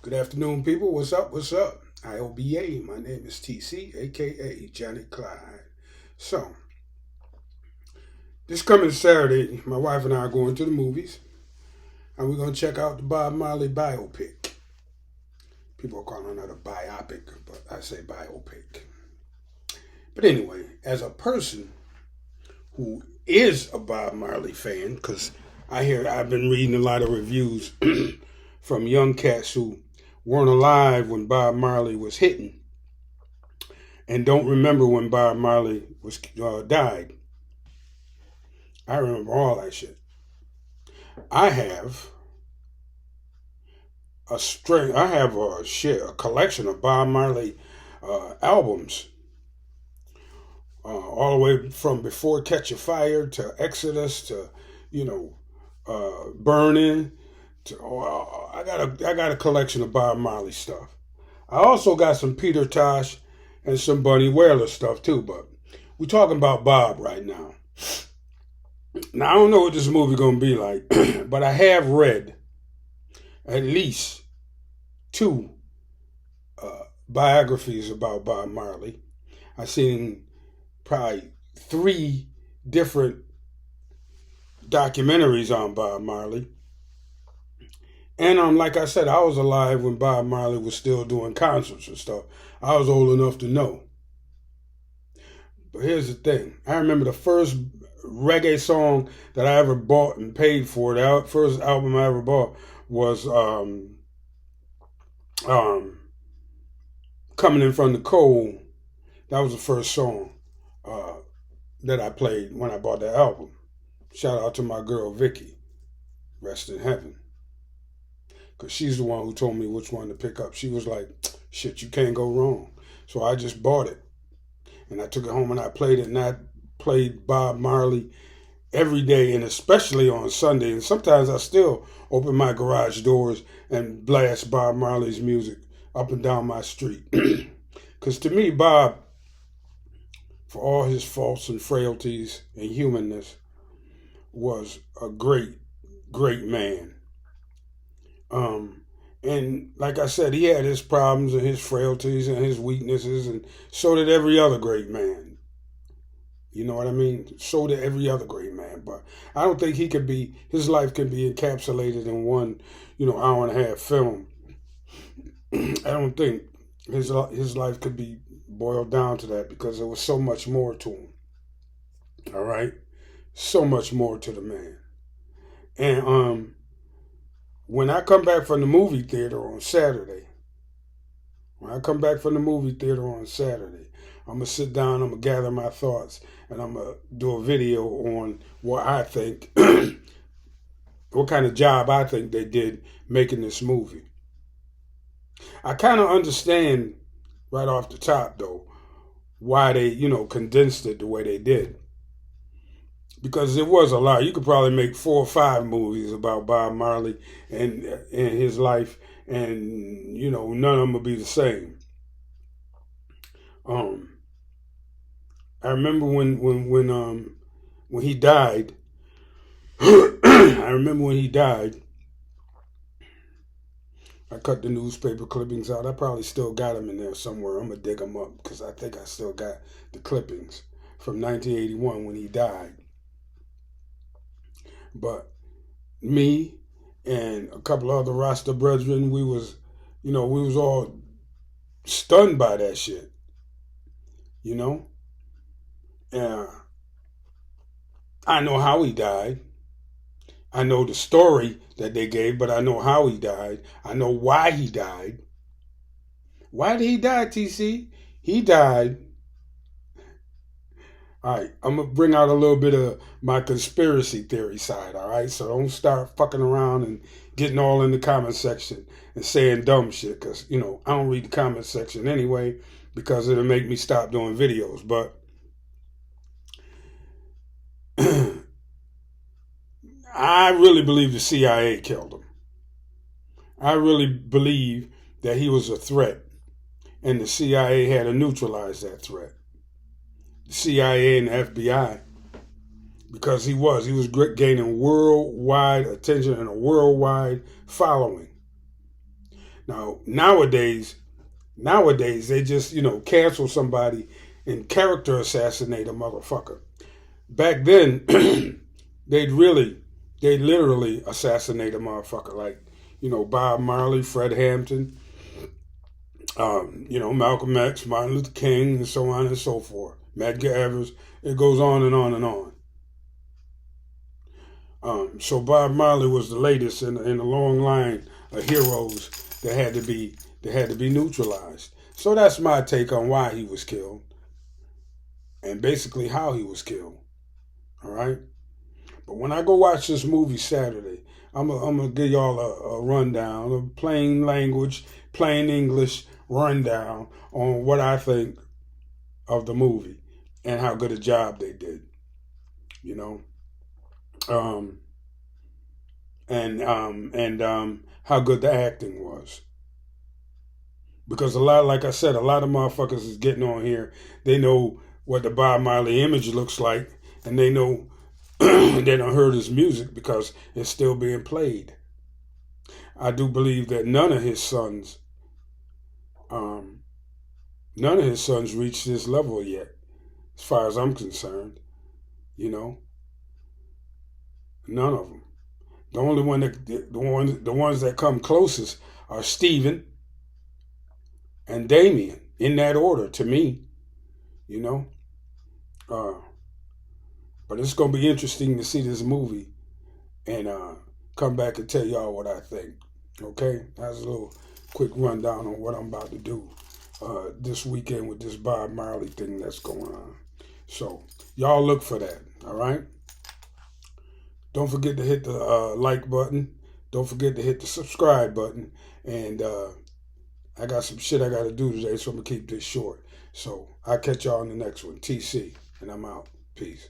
Good afternoon, people. What's up? What's up? IOBA. My name is TC, aka Johnny Clyde. So, this coming Saturday, my wife and I are going to the movies, and we're going to check out the Bob Marley biopic. People are calling it a biopic, but I say biopic. But anyway, as a person who is a Bob Marley fan, because I've been reading a lot of reviews from young cats who weren't alive when Bob Marley was hitting and don't remember when Bob Marley was died. I remember all that shit. I have a collection of Bob Marley albums, all the way from Before Catch a Fire to Exodus to Burning. I got a collection of Bob Marley stuff. I also got some Peter Tosh and some Bunny Wailer stuff too, but we're talking about Bob right now. Now I don't know what this movie gonna be like, but I have read at least two biographies about Bob Marley. I've seen probably three different documentaries on Bob Marley. And like I said, I was alive when Bob Marley was still doing concerts and stuff. I was old enough to know. But here's the thing. I remember the first reggae song that I ever bought and paid for. The first album I ever bought was Coming In From the Cold. That was the first song that I played when I bought the album. Shout out to my girl Vicky. Rest in heaven. Because she's the one who told me which one to pick up. She was like, shit, you can't go wrong. So I just bought it. And I took it home and I played it. And I played Bob Marley every day, and especially on Sunday. And sometimes I still open my garage doors and blast Bob Marley's music up and down my street. Because to me, Bob, for all his faults and frailties and humanness, was a great, great man. And like I said, he had his problems and his frailties and his weaknesses, and so did every other great man. You know what I mean? So did every other great man. But I don't think his life can be encapsulated in one, hour and a half film. I don't think his life could be boiled down to that, because there was so much more to him. All right? So much more to the man. And when I come back from the movie theater on Saturday, I'm going to sit down, I'm going to gather my thoughts, and I'm going to do a video on what I think, what kind of job I think they did making this movie. I kind of understand right off the top, though, why they, condensed it the way they did. Because it was a lot. You could probably make 4 or 5 movies about Bob Marley and his life, and none of them would be the same. I remember when he died. I remember when he died. I cut the newspaper clippings out. I probably still got them in there somewhere. I'm gonna dig them up because I think I still got the clippings from 1981 when he died. But me and a couple of other Rasta brethren, we was all stunned by that shit. And I know how he died. I know the story that they gave, but I know how he died. I know why he died. Why did he die, TC? He died. All right, I'm going to bring out a little bit of my conspiracy theory side, all right? So don't start fucking around and getting all in the comment section and saying dumb shit, because, I don't read the comment section anyway, because it'll make me stop doing videos. But I really believe the CIA killed him. I really believe that he was a threat, and the CIA had to neutralize that threat. The CIA and the FBI, because he was gaining worldwide attention and a worldwide following. Now, nowadays, they just, cancel somebody and character assassinate a motherfucker. Back then, they'd literally assassinate a motherfucker, like, Bob Marley, Fred Hampton, Malcolm X, Martin Luther King, and so on and so forth. Medgar Evers. It goes on and on and on. So Bob Marley was the latest in a long line of heroes that had to be neutralized. So that's my take on why he was killed, and basically how he was killed. All right. But when I go watch this movie Saturday, I'm gonna give y'all a rundown, a plain language, plain English rundown on what I think of the movie and how good a job they did. And how good the acting was. Because like I said, a lot of motherfuckers is getting on here. They know what the Bob Marley image looks like, and they know they don't heard his music because it's still being played. I do believe that none of his sons reached this level yet, as far as I'm concerned. None of them. The only one the ones that come closest are Stephen and Damien, in that order to me. But it's gonna be interesting to see this movie and come back and tell y'all what I think. Okay, that's a little quick rundown on what I'm about to do this weekend with this Bob Marley thing that's going on. So y'all look for that. All right. Don't forget to hit the like button. Don't forget to hit the subscribe button. And I got some shit I got to do today, so I'm going to keep this short. So I'll catch y'all on the next one. TC, and I'm out. Peace.